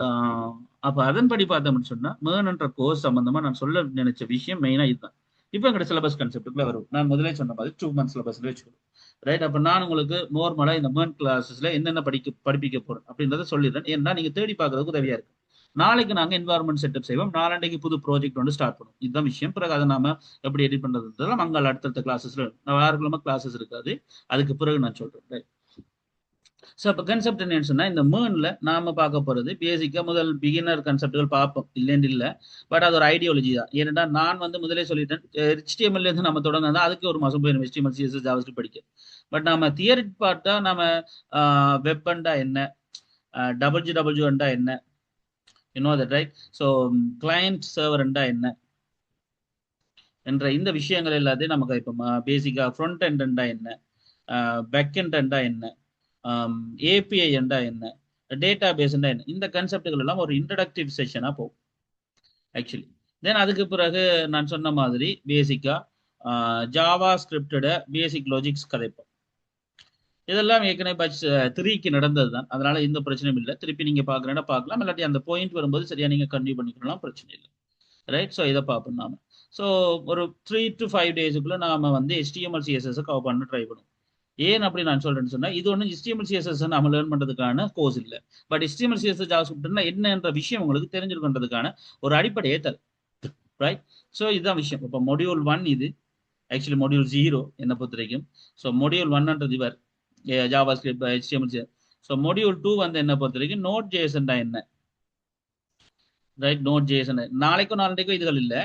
Speaker 1: அப்போ அதன்படி பார்த்தோம்னு சொன்னால் மேர்ன்ற கோர்ஸ் சம்பந்தமா நான் சொல்ல நினைச்ச விஷயம் மெயினாக இதுதான். இப்போ எங்களோட சிலபஸ் கான்செப்டுக்குள்ள வரும். நான் முதலே சொன்ன மாதிரி 2 months சிலபஸ்ல வச்சுக்கணும் ரைட். அப்போ நான் உங்களுக்கு நார்மலாக இந்த மேர்ன் கிளாஸஸ்ல என்னென்ன படிப்பிக்க போறேன் அப்படின்றத சொல்லிடுறேன். ஏன்னா நீங்க தேடி பார்க்கறதுக்கு உதவியா இருக்கு. நாளைக்கு நாங்கள் என்வாரன்மெண்ட் செட்டப் செய்வோம், நாளைக்கு புது ப்ராஜெக்ட் வந்து ஸ்டார்ட் பண்ணுவோம். இதுதான் விஷயம். பிறகு அதை நாம எப்படி எடிட் பண்றதுன்றதுல மங்கள் அடுத்தடுத்த கிளாஸஸ்ல வாரக்கிழமை கிளாஸஸ் இருக்காது, அதுக்கு பிறகு நான் சொல்றேன் ரைட். ஸோ அப்போ கன்செப்ட் என்னன்னு சொன்னா, இந்த மேர்ன்ல நாம பார்க்க போறது பேசிக்கா முதல் பிகினர் கன்செப்டுகள் பார்ப்போம், இல்லைன்னு இல்லை. பட் அது ஒரு ஐடியாலஜி தான். ஏன்னா நான் வந்து முதலே சொல்லிட்டேன், HTML இருந்து நம்ம தொடங்கினா அதுக்கு ஒரு மாசம் போயிடும், HTML CSS JavaScript படிக்க. பட் நம்ம தியரி பார்த்தா நம்ம வெப் அண்டா என்ன, WWW அண்டா என்ன, you know that right. So client சர்வர்ண்டா என்ன என்ற இந்த விஷயங்கள் எல்லாத்தையும் நமக்கு இப்போ பேசிக்காக ஃப்ரண்ட் எண்டா என்ன, பேக் எண்டா என்ன, ஏபிஐ என்றா என்ன, டேட்டா பேஸ்ண்டா என்ன, இந்த கன்செப்டுகள் எல்லாம் ஒரு இன்ட்ரடக்டிவ் செஷனாக போகும் ஆக்சுவலி. தென் அதுக்கு பிறகு நான் சொன்ன மாதிரி பேசிக்கா ஜாவா ஸ்கிரிப்டோட பேசிக் லாஜிக்ஸ் கதைப்போம். இதெல்லாம் ஏற்கனவே பட்ச் 3க்கு நடந்தது தான், அதனால எந்த பிரச்சனையும் இல்லை. திருப்பி நீங்க பாக்குறேன்னா பார்க்கலாம், இல்லாட்டி அந்த பாயிண்ட் வரும்போது சரியா நீங்க கன்டினியூ பண்ணிக்கலாம், பிரச்சனை இல்லை. ரைட். ஸோ இதை பார்ப்போம் நாம. ஸோ ஒரு 3 to 5 டேஸுக்குள்ள நாம வந்து HTML CSS கவர் பண்ண ட்ரை பண்ணுவோம். ஏன் அப்படி நான் சொல்றேன்னு சொன்னா, இது ஒன்றும் HTML CSS நம்ம லேர்ன் பண்றதுக்கான கோர்ஸ் இல்லை. பட் HTML CSS JavaScript என்னன்ற விஷயம் உங்களுக்கு தெரிஞ்சிருக்கின்றதுக்கான ஒரு அடிப்படையே தரும். ரைட். ஸோ இதுதான் விஷயம். இப்போ மொடியூல் 1 இது ஆக்சுவலி மொடியூல் 0 என்னை பொறுத்த வரைக்கும். ஸோ மொடியூல் 1ன்றது இவர் Java script HTML. So module 2 வந்து என்ன பொறுத்த வரைக்கும் நோட் ஜேஎஸ்ண்டா என்ன, ரைட். நோட் ஜேஎஸ் நாளைக்கும் நாளைக்கும் இதுகள் இல்லை.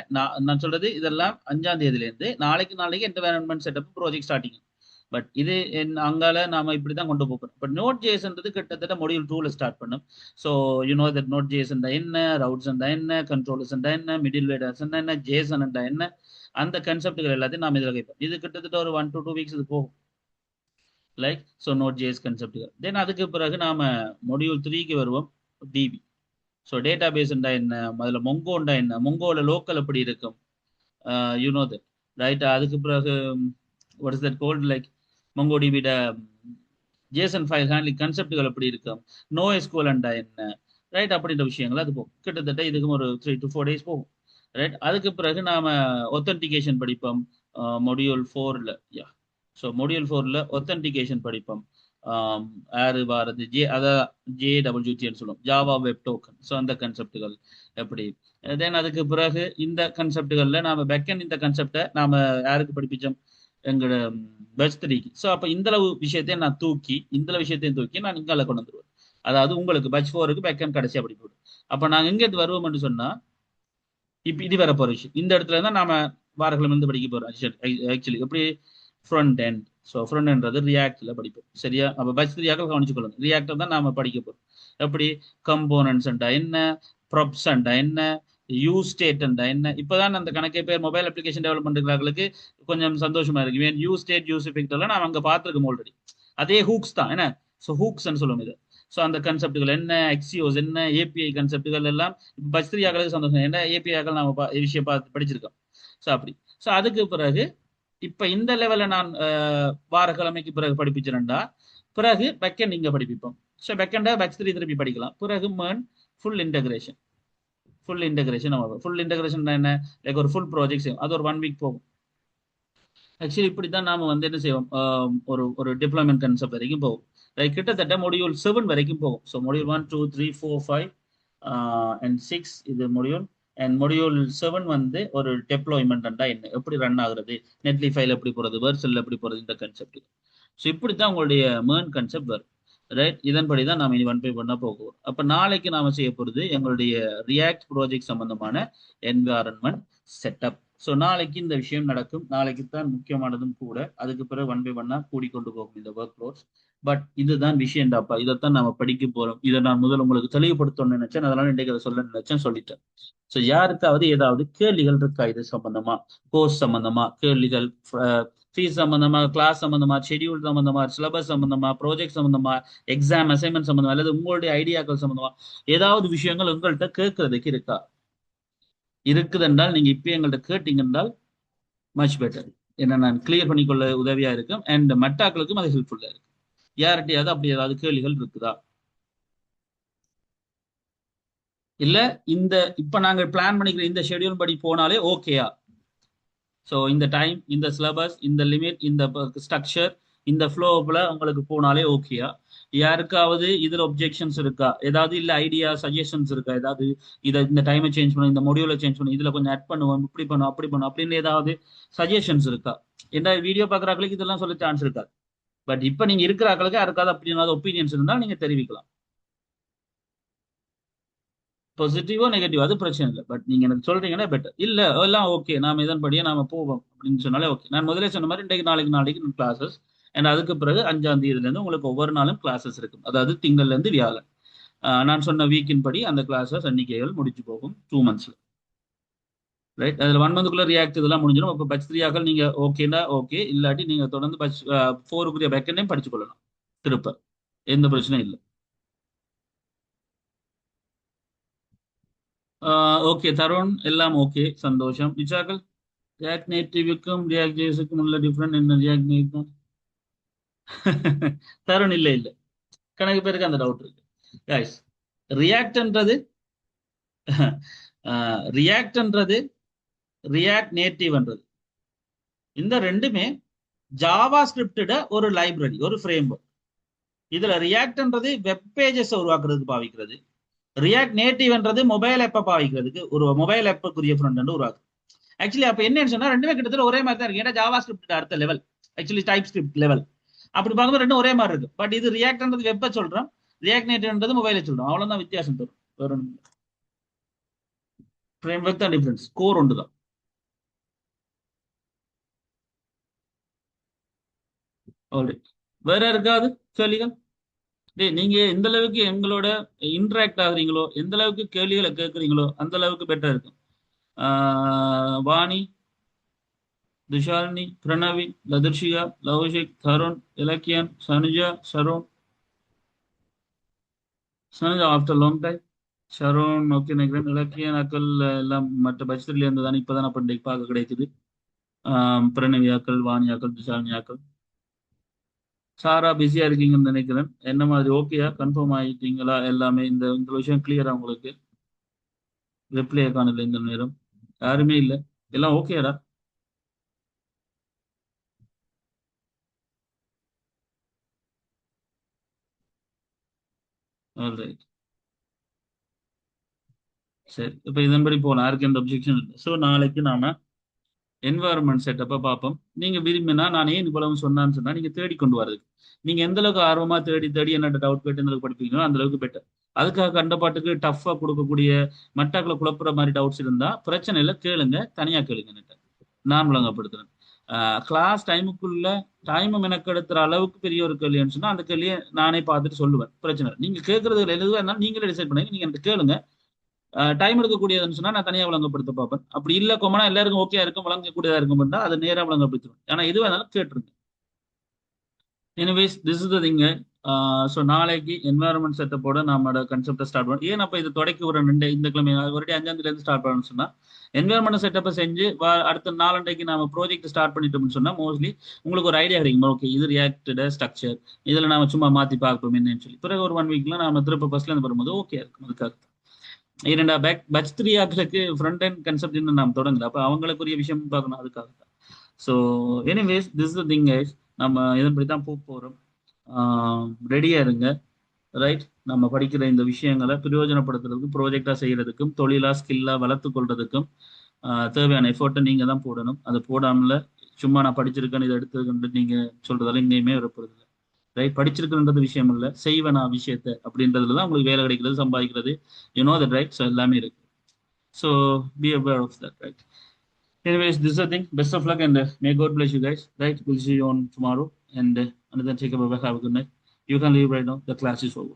Speaker 1: நான் சொல்றது இதெல்லாம் 5ஆம் தேதியிலேருந்து நாளைக்கு environment setup project starting. But இது அங்கால நாம இப்படிதான் கொண்டு போகிறோம். பட் நோட் ஜேஎஸ்ன்றது கிட்டத்தட்ட மொடியூல் 2ல ஸ்டார்ட் பண்ணும். So you know that node ஜேஎஸ்ண்டா என்ன, ரவுட்ஸ் என்ன, கண்ட்ரோலர்ஸ் என்ன, மிடில் வேர்டர்ஸ் என்ன, ஜேசன் என்ன, அந்த கன்செப்டுகள் எல்லாத்தையும் நாம இதில் கேட்போம். இது கிட்டத்தட்ட ஒரு 1 to 2 வீக்ஸ் இது போகும். லைக் ஸோ நோட் ஜேஎஸ் கன்செப்டுகள். தென் அதுக்கு பிறகு நாம மொடியூல் 3க்கு வருவோம், டிபி. ஸோ டேட்டா பேஸ்ண்டா என்ன, முதல்ல மொங்கோண்டா என்ன, மொங்கோல லோக்கல் எப்படி இருக்கும், யூ நோ தட் ரைட். அதுக்கு பிறகு what is that called, like mongo டிபிட ஜேசன் ஃபைல் ஹேண்ட்லிங் கன்செப்டுகள் எப்படி இருக்கும், நோ எஸ்கோலண்டா என்ன, ரைட். அப்படின்ற விஷயங்கள் அது போகும். கிட்டத்தட்ட இதுக்கும் ஒரு 3 to 4 days போகும். ரைட். அதுக்கு பிறகு நாம ஒத்தன்டிகேஷன் படிப்போம் மொடியூல் 4ல. யா. ஸோ மொடியூல் 4ல ஒத்தன்டிகேஷன் படிப்போம். யாரு வாரது அதான் JWT சொல்லுவோம், ஜாவா வெப் டோக்கன். ஸோ அந்த கன்செப்டுகள் எப்படி. தென் அதுக்கு பிறகு இந்த கன்செப்டுகள்ல நாம பேக்கெண்ட் இந்த கன்செப்டை நாம யாருக்கு படிப்பிச்சோம், எங்களோட பேட்ச் 3க்கு. ஸோ அப்போ இந்த விஷயத்தையும் நான் தூக்கி நான் இங்கால கொண்டு வந்துருவேன். அதாவது உங்களுக்கு பேட்ச் 4க்கு பேக்கெண்ட் கடைசியா படிப்போம். அப்போ நாங்கள் எங்கேருந்து வருவோம்னு சொன்னா, இப்போ இது வர போற விஷயம் இந்த இடத்துல தான் நாம வாரக்கிழமை வந்து படிக்க போறோம். ஆக்சுவலி எப்படி ஃப்ரண்ட் எண்ட். ஸோ ஃப்ரண்ட் எண்ட்றது ரியாக்ட்ல படிப்போம். சரியா. அப்போ பட்ச் 3 கவனிச்சுக்கொள்ளுங்க. ரியாக்டர் தான் நாம படிக்க போறோம். எப்படி கம்போனன்ட்ஸ் என்ன, ப்ராப்ஸ் என்ன, யூஸ் ஸ்டேட் என்ன. இப்போதான் அந்த கணக்கே பேர் மொபைல் அப்ளிகேஷன் டெவலப்மெண்ட் இருக்கிறவங்களுக்கு கொஞ்சம் சந்தோஷமா இருக்கு. ஏன் யூஸ் ஸ்டேட் யூஸ் எஃபெக்ட் எல்லாம் நான் அங்க பார்த்துருக்கோம் ஆல்ரெடி. அதே ஹூக்ஸ் தான் என்ன. ஸோ ஹூக்ஸ்ன்னு சொல்லுவோம் இது. ஸோ அந்த கன்செப்டுகள் என்ன, எக்ஸியோஸ் என்ன, ஏபிஐ கன்செப்டுகள் எல்லாம் பட்ச் 3 சந்தோஷம். என்ன ஏபிஐக்கள் நாம விஷயம் பார்த்து படிச்சிருக்கோம். ஸோ அப்படி. ஸோ அதுக்கு பிறகு இப்ப இந்த லெவல்ல நான் வாரக்கிழமைக்கு பிறகு படிப்பிச்சிருந்தா, பிறகு பேக்கெண்ட் இங்க படிப்பிப்போம். ஸோ பேக்கெண்டை பேட்ச் 3 திருப்பி படிக்கலாம். பிறகு MERN full integration. Full integration என்ன, லைக் ஒரு ஃபுல் ப்ராஜெக்ட் செய்யும். அது ஒரு 1 வீக் போகும். ஆக்சுவலி இப்படி தான் நாம வந்து என்ன செய்வோம், ஒரு ஒரு டிப்ளாய்மெண்ட் கன்செப்ட் வரைக்கும் போகும். லைக் கிட்டத்தட்ட மொடியூல் 7 வரைக்கும் போகும். ஸோ மொடியூல் 1 2 3 4 5 அண்ட் 6 இது மொடியூல். அண்ட் மொடியூல் 7 வந்து ஒரு டெப்ளாய்மெண்ட்டா என்ன, எப்படி ரன் ஆகுறது, நெட்லி ஃபைல் எப்படி போறது, வெர்சல் எப்படி போறது, இந்த கன்செப்ட். ஸோ இப்படி தான் உங்களுடைய மேர்ன் கன்செப்ட் வரும். ரைட். இதன்படி தான் நாம இனி 1 by 1 போகுவோம். அப்ப நாளைக்கு நாம செய்ய போறது எங்களுடைய ரியாக்ட் ப்ராஜெக்ட் சம்பந்தமான என்வாரன்மெண்ட் செட்டப். ஸோ நாளைக்கு இந்த விஷயம் நடக்கும். நாளைக்கு தான் முக்கியமானதும் கூட. அதுக்கு பிறகு 1 by 1 கூடிக்கொண்டு போகும் இந்த ஒர்க் லோட்ஸ். பட் இதுதான் விஷயம்டாப்பா, இதைத்தான் நாம படிக்க போறோம். இதை நான் முதல் உங்களுக்கு தெளிவுபடுத்தணும்னு நினைச்சேன், அதனால இன்றைக்கு அதை சொல்ல நினைச்சேன், சொல்லிட்டேன். ஸோ யாருக்காவது ஏதாவது கேள்விகள் இருக்கா இது சம்பந்தமா, கோர்ஸ் சம்பந்தமா கேள்விகள், ஃபீஸ் சம்பந்தமா, கிளாஸ் சம்பந்தமா, ஷெடியூல் சம்பந்தமா, சிலபஸ் சம்பந்தமா, ப்ராஜெக்ட் சம்பந்தமா, எக்ஸாம் அசைன்மெண்ட் சம்பந்தமா, அல்லது உங்களுடைய ஐடியாக்கள் சம்பந்தமா ஏதாவது விஷயங்கள் உங்கள்கிட்ட கேட்கறதுக்கு இருக்கா? இருக்குது என்றால் நீங்க இப்ப எங்கள்கிட்ட கேட்டீங்க என்றால் மச் பெட்டர். என்ன நான் கிளியர் பண்ணிக்கொள்ள உதவியா இருக்கும். அண்ட் மட்டாக்களுக்கும் அது ஹெல்ப்ஃபுல்லா இருக்கும். யார்கிட்டயாவது அப்படி ஏதாவது கேள்விகள் இருக்குதா? இல்ல இந்த இப்ப நாங்க பிளான் பண்ணிக்கிற இந்த ஷெடியூல் படி போனாலே ஓகேயா? ஸோ இந்த டைம், இந்த சிலபஸ், இந்த லிமிட், இந்த ஸ்ட்ரக்சர், இந்த ஃப்ளோவில் உங்களுக்கு போனாலே ஓகேயா? யாருக்காவது இதில் ஒப்ஜெக்ஷன்ஸ் இருக்கா? ஏதாவது இல்லை ஐடியா சஜஷன்ஸ் இருக்கா? ஏதாவது இதை இந்த டைமை சேஞ்ச் பண்ணும், இந்த மொடியூலை சேஞ்ச் பண்ணும், இதில் கொஞ்சம் ஆட் பண்ணுவோம், இப்படி பண்ணும் அப்படி பண்ணும் அப்படின்னு ஏதாவது சஜஷன்ஸ் இருக்கா? ஏன்னா வீடியோ பார்க்குறாக்களுக்கு இதெல்லாம் சொல்ல சான்ஸ் இருக்காது. பட் இப்போ நீங்க இருக்கிற ஆக்களுக்கு யாருக்காவது அப்படி ஏதாவது ஒப்பீனியன்ஸ் இருந்தால் நீங்க தெரிவிக்கலாம். பாசிட்டிவோ நெகட்டிவோ அது பிரச்சனை இல்லை. பட் நீங்க எனக்கு சொல்றீங்கன்னா பெட்டர். இல்ல எல்லாம் ஓகே, நாம இதன்படியே நாம போவோம் அப்படின்னு சொன்னாலே ஓகே. நான் முதலே சொன்ன மாதிரி இன்றைக்கு நாளைக்கு கிளாஸஸ். அண்ட் அதுக்கு பிறகு 5ஆம் தேதியில இருந்து உங்களுக்கு ஒவ்வொரு நாளும் கிளாஸஸ் இருக்கும். அதாவது திங்கள்ல இருந்து வியாழன். நான் சொன்ன வீக்கின் படி அந்த கிளாஸஸ் எண்ணிக்கைகள் முடிச்சு போகும் 2 months. ரைட், அதில் 1 month ரியாக்ட் இதெல்லாம் முடிஞ்சிடும். இப்போ பட்ச் 3 நீங்க ஓகேனா ஓகே, இல்லாட்டி நீங்க தொடர்ந்து பட்ச் 4 பேக்கெண்டையும் படிச்சு கொள்ளலாம் திருப்ப, எந்த பிரச்சனையும் இல்லை. ஓகே தருண், எல்லாம் ஓகே, சந்தோஷம். நிச்சாக்கள், ரியாக்ட் நேட்டிவுக்கும் ரியாக்ட் ஜேஸுக்கும் உள்ள டிஃப்ரெண்ட் என்ன? ரியாக்ட் நேட்டிவ் தருண், இல்லை இல்லை, கணக்கு பேருக்கு அந்த டவுட் இருக்கு. கைஸ், ரியாக்ட்ன்றது ரியாக்ட்ன்றது ரியாக்ட் நேட்டிவ்ன்றது இந்த ரெண்டுமே ஜாவா ஸ்கிரிப்டோட ஒரு லைப்ரரி, ஒரு ஃப்ரேம் ஒர்க். இதுல ரியாக்ட்ன்றது வெப் பேஜஸ் உருவாக்குறதுக்கு பாவிக்கிறது, ரியாக்ட் நேட்டிவ்ன்றது மொபைல் ஆப்பை பாவிக்கிறதுக்கு, ஒரு மொபைல் ஆப்புக்குரிய ஃப்ரண்ட் end உருவாக்கு. ஆக்சுவலி அப்ப என்னன்னு சொன்னா ரெண்டுமே கிட்டத்தட்ட ஒரே மாதிரி தான் இருக்கு. ஏன்னா ஜாவா ஸ்கிரிப்ட் அடுத்த level, actually type script level. அப்படி பார்க்கும்போது ரெண்டும் ஒரே மாதிரி இருக்கு. பட் இது ரியாக்ட்ன்றது வெப்ப சொல்றோம், ரியாக்ட் நேட்டிவ்ன்றது மொபைலை சொல்றோம். அவ்வளவுதான் வித்தியாசம் தரும். வேற ஒண்ணும் இல்லை. ஃப்ரேம் ஒர்க் தான் டிஃபரன்ஸ், கோர் ஒன்று தான். ஆல்ரைட், வேற இருக்காது கேள்விகள்? டேய், நீங்க எந்த அளவுக்கு எங்களோட இன்டராக்ட் ஆகுறீங்களோ, எந்த அளவுக்கு கேள்விகளை கேட்குறீங்களோ அந்த அளவுக்கு பெட்டர் இருக்கும். Vani, Thushalini, Pranavi, Latharshika, Lavashik, Tharun, Ilakkiyan, Sanuja, Sharon. Sanuja after long time. Sharon okay நினைக்கிறேன். இலக்கியன் அக்கள் எல்லாம் மற்ற பட்சத்துல இருந்து தானே இப்பதான் அப்ப இன்றைக்கு பார்க்க கிடைக்குது. பிரணவி ஆக்கள், வாணி ஆக்கள், துஷாலினி ஆக்கள். சாரா பிஸியா இருக்கீங்கன்னு நினைக்கிறேன். என்ன மாதிரி ஓகேயா, கன்ஃபார்ம் ஆயிட்டீங்களா எல்லாமே? இந்த விஷயம் கிளியரா உங்களுக்கு? ரிப்ளை காணல இந்த நேரம், யாருமே இல்லை, எல்லாம் ஓகேடா? ஆல்ரைட், சரி. இப்போ இதன்படி போகலாம், யாருக்கு எந்த அப்ஜெக்ஷன் இல்லை. ஸோ நாளைக்கு நாம என்வாயர்மெண்ட் செட்டப்பை பார்ப்போம். நீங்க விரும்பினா, நான் ஏன் இவ்வளவு சொன்னான்னு சொன்னா, நீங்க தேடி கொண்டு வரதுக்கு, நீங்க எந்த அளவுக்கு ஆர்வமா தேடி தேடி என்ன டவுட் கேட்டு எந்த அளவுக்கு படிப்பீங்களோ அந்த அளவுக்கு பெட்டர். அதுக்காக கண்டபாட்டுக்கு டஃப்பா கொடுக்கக்கூடிய, மட்டாக்களை குழப்புற மாதிரி டவுட்ஸ் இருந்தா பிரச்சனை இல்லை, கேளுங்க, தனியா கேளுங்க. நான் விளங்கப்படுத்துறேன். கிளாஸ் டைமுக்குள்ள டைம் மெனக்கெடுத்துற அளவுக்கு பெரிய ஒரு கேள்வின்னு சொன்னா அந்த கேள்வியை நானே பார்த்துட்டு சொல்லுவேன். பிரச்சனை இல்லை. நீங்க கேட்கறது எதுவாக இருந்தாலும் நீங்களே டிசைட் பண்ணுங்க. நீங்க எனக்கு கேளுங்க. டைம் எடுக்கக்கூடியதுன்னு சொன்னா நான் தனியா விளங்கப்படுத்த பார்ப்பேன். அப்படி இல்ல கொமனா எல்லாருக்கும் ஓகே இருக்கும், விளங்கக்கூடியதா இருக்கும், அதை நேரா விளங்கப்படுத்துவேன். ஆனா இதுவாக இருந்தாலும் கேட்டுருங்க. Anyways, this is the thing. So நாளைக்கு என்வாயர்மெண்ட் செட்டப்போட நம்மளோட கன்செப்டை ஸ்டார்ட் பண்ணோம். ஏன் அப்போ இது தொடக்கி ஒரு இந்த கிழமை ஒரு 5ஆம் தேதி ஸ்டார்ட் பண்ணணும்னு சொன்னா, என்வாயர்மெண்ட் செட்டப்பை செஞ்சு அடுத்த 4 நாம ப்ராஜெக்ட் ஸ்டார்ட் பண்ணிட்டோம்னு சொன்னா மோஸ்ட்லி உங்களுக்கு ஒரு ஐடியா கிடைக்கும். ஓகே, இது ரியாக்டட் ஸ்ட்ரக்சர், இதுல நாம சும்மா மாத்தி பார்ப்போம் என்னன்னு சொல்லி. பிறகு ஒரு 1 வீக்ல நாம திருப்ப ஃபர்ஸ்ட்ல இருந்து வரும்போது ஓகே இருக்கும். அதுக்காக இரண்டா பட்ச் 3 ஆக்களுக்கு ஃப்ரண்ட் அண்ட் கன்செப்ட் இன்னும் நாம் தொடங்கல, அப்ப அவங்களுக்குரிய விஷயம் பார்க்கணும். அதுக்காக தான். So anyways, this is thing guys. நம்ம இதன்படி தான் போறோம். ரெடியா இருங்க. ரைட், நம்ம படிக்கிற இந்த விஷயங்களை பிரயோஜனப்படுத்துறதுக்கும், ப்ரோஜெக்டா செய்யறதுக்கும், தொழிலா ஸ்கில்லா வளர்த்து கொள்றதுக்கும் தேவையான எஃபோர்ட்டை நீங்க தான் போடணும். அதை போடாமல சும்மா நான் படிச்சிருக்கேன்னு இதை எடுத்துக்கிட்டு நீங்க சொல்றதால இங்கேயுமே வரப்படுது. ரைட், படிச்சிருக்குன்றது விஷயம் இல்லை, செய்வேன் நான் விஷயத்தை அப்படின்றதுல தான் உங்களுக்கு வேலை கிடைக்கிறது, சம்பாதிக்கிறது, தட் ரைட். ஸோ எல்லாமே இருக்கு. So be aware of that, right? Anyways, this is the thing. Best of luck and may God bless you guys. Right, we'll see you on tomorrow. And another take a bye. Have a good night. You can leave right now. The class is over.